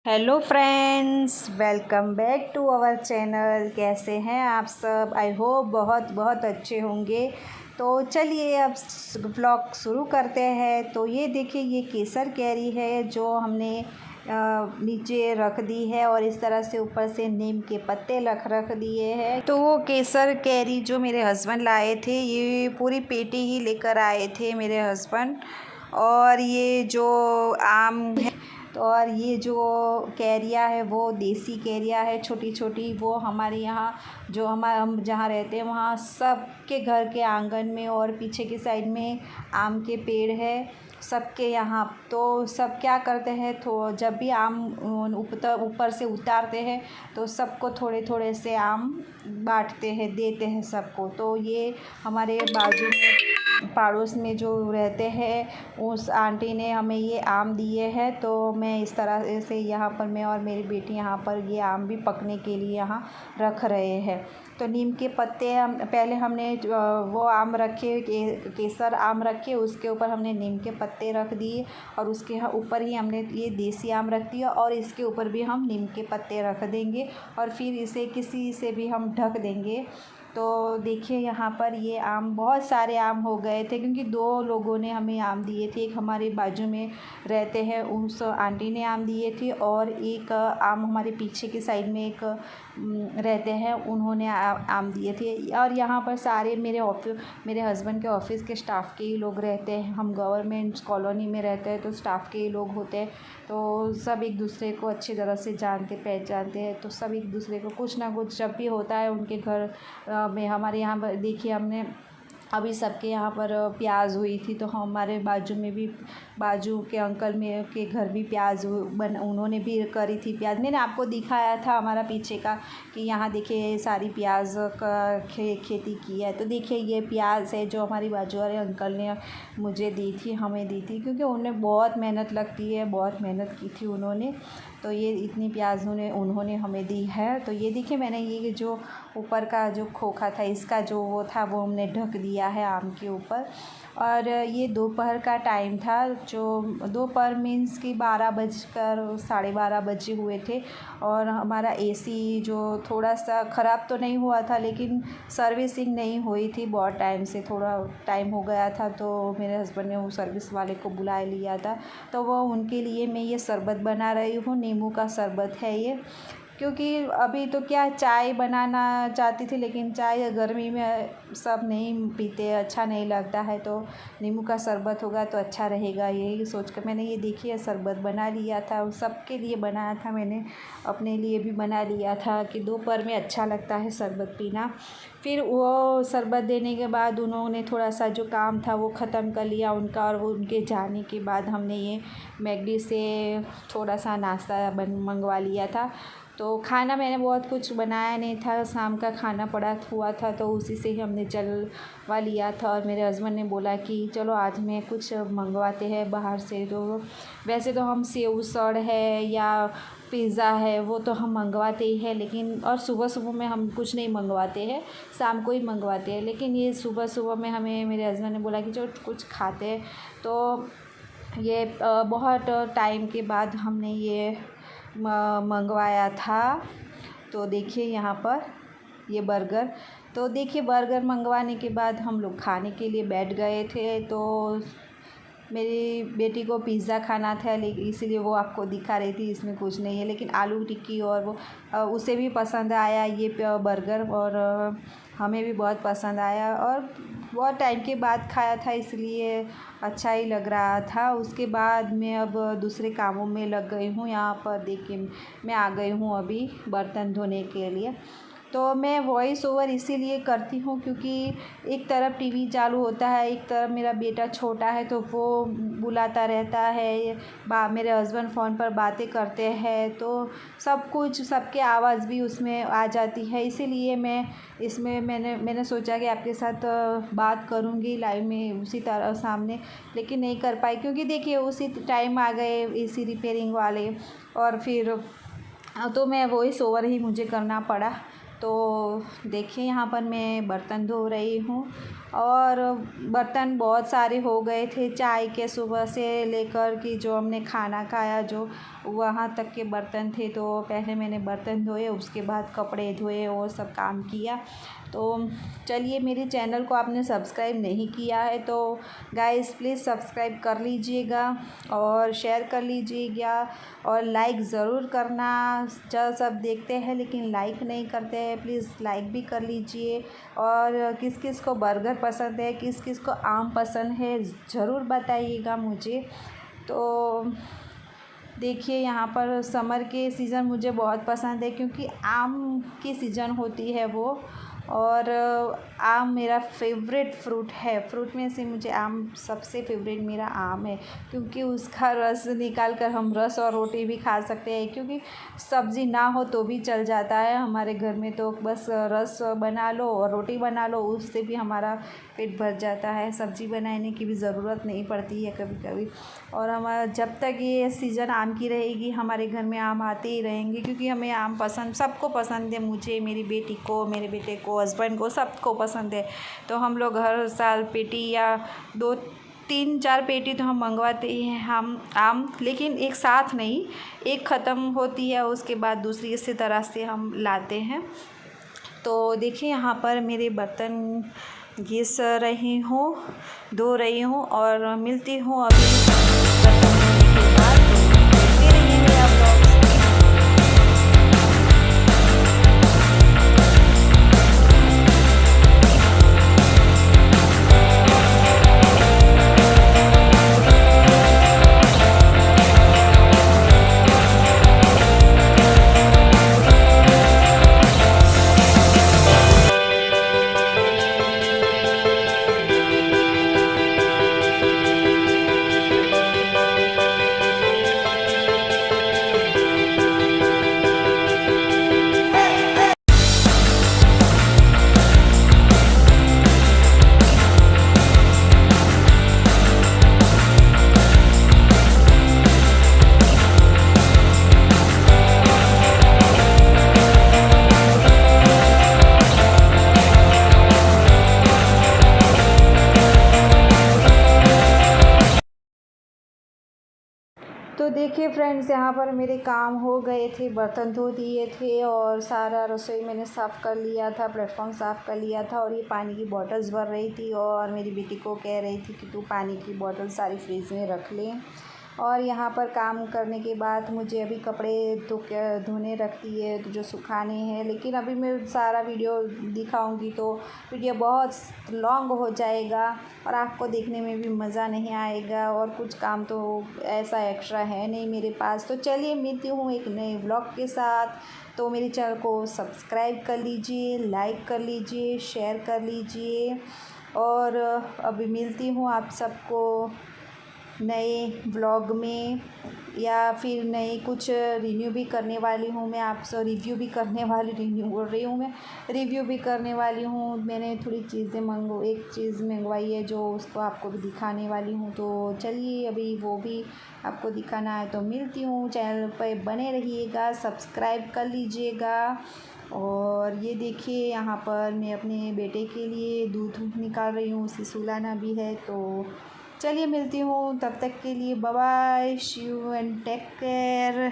Hello friends, welcome back to our channel. कैसे हैं आप सब? आई होप बहुत बहुत अच्छे होंगे। तो चलिए अब व्लॉग शुरू करते हैं। तो ये देखिए, ये केसर कैरी है जो हमने नीचे रख दी है और इस तरह से ऊपर से नीम के पत्ते रख दिए हैं। तो वो केसर कैरी जो मेरे हस्बैंड लाए थे, ये पूरी पेटी ही लेकर आए थे मेरे हस्बैंड। और ये जो आम है, तो और ये जो कैरिया है वो देसी कैरिया है, छोटी छोटी। वो हमारे यहाँ जो हम जहाँ रहते हैं वहाँ सबके घर के आंगन में और पीछे की साइड में आम के पेड़ है सबके यहाँ। तो सब क्या करते हैं, तो जब भी आम ऊपर से उतारते हैं तो सबको थोड़े थोड़े से आम बांटते हैं, देते हैं सबको। तो ये हमारे बाजू में पड़ोस में जो रहते हैं उस आंटी ने हमें ये आम दिए हैं। तो मैं इस तरह से यहाँ पर, मैं और मेरी बेटी यहाँ पर ये आम भी पकने के लिए यहाँ रख रहे हैं। तो नीम के पत्ते पहले हमने वो आम रखे, केसर आम रखे, उसके ऊपर हमने नीम के पत्ते रख दिए और उसके ऊपर ही हमने ये देसी आम रख दिया और इसके ऊपर भी हम नीम के पत्ते रख देंगे और फिर इसे किसी से भी हम ढक देंगे। तो देखिए यहाँ पर ये आम, बहुत सारे आम हो गए थे क्योंकि दो लोगों ने हमें आम दिए थे। एक हमारे बाजू में रहते हैं, उस आंटी ने आम दिए थे, और एक आम हमारे पीछे की साइड में एक रहते हैं, उन्होंने आम दिए थे। और यहाँ पर सारे मेरे हस्बैंड के ऑफिस के स्टाफ के ही लोग रहते हैं। हम गवर्नमेंट कॉलोनी में रहते हैं तो स्टाफ के ही लोग होते हैं। तो सब एक दूसरे को अच्छी तरह से जानते पहचानते हैं। तो सब एक दूसरे को कुछ ना कुछ जब भी होता है उनके घर में, हमारे यहाँ पर देखिए, हमने अभी सबके यहाँ पर प्याज हुई थी तो हमारे बाजू में भी, बाजू के अंकल में के घर भी प्याज उन्होंने भी करी थी प्याज। मैंने आपको दिखाया था हमारा पीछे का कि यहाँ देखिए सारी प्याज का खेती की है। तो देखिए ये प्याज है जो हमारी बाजू वाले अंकल ने मुझे दी थी, हमें दी थी, क्योंकि उन्हें बहुत मेहनत लगती है, बहुत मेहनत की थी उन्होंने। तो ये इतनी प्याज उन्होंने हमें दी है। तो ये देखिए, मैंने ये जो ऊपर का जो खोखा था, इसका जो वो था, वो हमने ढक दिया है आम के ऊपर। और ये दोपहर का टाइम था, जो दोपहर मीन्स कि 12 बजे हुए थे। और हमारा एसी जो थोड़ा सा ख़राब तो नहीं हुआ था, लेकिन सर्विसिंग नहीं हुई थी बहुत टाइम से, थोड़ा टाइम हो गया था। तो मेरे हस्बैंड ने वो सर्विस वाले को बुला लिया था। तो वो उनके लिए मैं ये शरबत बना रही हूँ, नींबू का शरबत है ये। क्योंकि अभी तो क्या, चाय बनाना चाहती थी लेकिन चाय गर्मी में सब नहीं पीते, अच्छा नहीं लगता है। तो नींबू का शरबत होगा तो अच्छा रहेगा, यही सोच कर मैंने ये देखिए शरबत बना लिया था। सबके लिए बनाया था मैंने, अपने लिए भी बना लिया था कि दोपहर में अच्छा लगता है शरबत पीना। फिर वो शरबत देने के बाद उन्होंने थोड़ा सा जो काम था वो ख़त्म कर लिया उनका, और वो उनके जाने के बाद हमने ये मैगडी से थोड़ा सा नाश्ता मंगवा लिया था। तो खाना मैंने बहुत कुछ बनाया नहीं था, शाम का खाना पड़ा हुआ था तो उसी से ही हमने चलवा लिया था। और मेरे हस्बैंड ने बोला कि चलो आज मैं कुछ मंगवाते हैं बाहर से। तो वैसे तो हम सेव सड़ है या पिज़्ज़ा है वो तो हम मंगवाते ही हैं, लेकिन और सुबह सुबह में हम कुछ नहीं मंगवाते हैं, शाम को ही मंगवाते हैं। लेकिन ये सुबह सुबह में हमें, मेरे हस्बैंड ने बोला कि चलो कुछ खाते हैं। तो ये बहुत टाइम के बाद हमने ये मंगवाया था। तो देखिए यहाँ पर ये बर्गर। तो देखिए बर्गर मंगवाने के बाद हम लोग खाने के लिए बैठ गए थे। तो मेरी बेटी को पिज़्ज़ा खाना था, लेकिन इसीलिए वो आपको दिखा रही थी, इसमें कुछ नहीं है, लेकिन आलू टिक्की और वो उसे भी पसंद आया ये बर्गर, और हमें भी बहुत पसंद आया। और बहुत टाइम के बाद खाया था इसलिए अच्छा ही लग रहा था। उसके बाद मैं अब दूसरे कामों में लग गई हूँ। यहाँ पर देखिए मैं आ गई हूँ अभी बर्तन धोने के लिए। तो मैं वॉइस ओवर इसीलिए करती हूँ क्योंकि एक तरफ टीवी चालू होता है, एक तरफ मेरा बेटा छोटा है तो वो बुलाता रहता है, मेरे हस्बैंड फ़ोन पर बातें करते हैं, तो सब कुछ, सबके आवाज़ भी उसमें आ जाती है। इसीलिए मैं इसमें मैंने सोचा कि आपके साथ बात करूँगी लाइव में उसी तरह सामने, लेकिन नहीं कर पाई क्योंकि देखिए उसी टाइम आ गए एसी रिपेयरिंग वाले, और फिर तो मैं वॉइस ओवर ही मुझे करना पड़ा। तो देखिए यहाँ पर मैं बर्तन धो रही हूँ और बर्तन बहुत सारे हो गए थे, चाय के सुबह से लेकर कि जो हमने खाना खाया जो वहाँ तक के बर्तन थे। तो पहले मैंने बर्तन धोए, उसके बाद कपड़े धोए और सब काम किया। तो चलिए, मेरे चैनल को आपने सब्सक्राइब नहीं किया है तो गाइस प्लीज़ सब्सक्राइब कर लीजिएगा और शेयर कर लीजिएगा और लाइक ज़रूर करना। सब देखते हैं लेकिन लाइक नहीं करते हैं, प्लीज़ लाइक भी कर लीजिए। और किस किस को बर्गर पसंद है, किस किस को आम पसंद है, ज़रूर बताइएगा मुझे। तो देखिए, यहाँ पर समर के सीज़न मुझे बहुत पसंद है क्योंकि आम की सीज़न होती है वो। और आम मेरा फेवरेट फ्रूट है। फ्रूट में से मुझे आम सबसे फेवरेट मेरा आम है क्योंकि उसका रस निकाल कर हम रस और रोटी भी खा सकते हैं, क्योंकि सब्ज़ी ना हो तो भी चल जाता है हमारे घर में। तो बस रस बना लो और रोटी बना लो, उससे भी हमारा पेट भर जाता है। सब्ज़ी बनाने की भी ज़रूरत नहीं पड़ती है कभी कभी। और हमारा जब तक ये सीज़न आम की रहेगी हमारे घर में आम आते ही रहेंगे, क्योंकि हमें आम पसंद, सबको पसंद है। मुझे, मेरी बेटी को, मेरे बेटे को, हस्बैंड को, सबको पसंद है। तो हम लोग हर साल पेटी या 2-3-4 पेटी तो हम मंगवाते ही हैं हम आम, लेकिन एक साथ नहीं, एक ख़त्म होती है उसके बाद दूसरी, इसी तरह से हम लाते हैं। तो देखिए, यहाँ पर मेरे बर्तन घिस रही हूँ, धो रही हूँ और मिलती हूँ अभी बर्तन धोने के बाद। तो देखते रहिए मेरा ब्लॉग। तो देखिए फ्रेंड्स, यहाँ पर मेरे काम हो गए थे, बर्तन धो दिए थे और सारा रसोई मैंने साफ़ कर लिया था, प्लेटफॉर्म साफ़ कर लिया था। और ये पानी की बॉटल्स भर रही थी और मेरी बेटी को कह रही थी कि तू पानी की बॉटल सारी फ्रिज में रख ले। और यहाँ पर काम करने के बाद मुझे अभी कपड़े धोने रख दिए तो जो सुखाने हैं, लेकिन अभी मैं सारा वीडियो दिखाऊंगी तो वीडियो बहुत लॉन्ग हो जाएगा और आपको देखने में भी मज़ा नहीं आएगा और कुछ काम तो ऐसा एक्स्ट्रा है नहीं मेरे पास। तो चलिए, मिलती हूँ एक नए व्लॉग के साथ। तो मेरे चैनल को सब्सक्राइब कर लीजिए, लाइक कर लीजिए, शेयर कर लीजिए और अभी मिलती हूँ आप सबको नए व्लॉग में, या फिर नए कुछ रिन्यू भी करने वाली हूँ मैं आपसे। रिव्यू भी करने वाली, रिन्यू बोल रही हूँ मैं, रिव्यू भी करने वाली हूँ। मैंने थोड़ी चीज़ें एक चीज़ मंगवाई है जो उसको आपको भी दिखाने वाली हूँ। तो चलिए, अभी वो भी आपको दिखाना है। तो मिलती हूँ, चैनल पर बने रहिएगा, सब्सक्राइब कर लीजिएगा। और ये देखिए, यहाँ पर मैं अपने बेटे के लिए दूध निकाल रही हूँ, उसे सुलाना भी है। तो चलिए, मिलती हूँ, तब तक के लिए bye bye, see you and take care.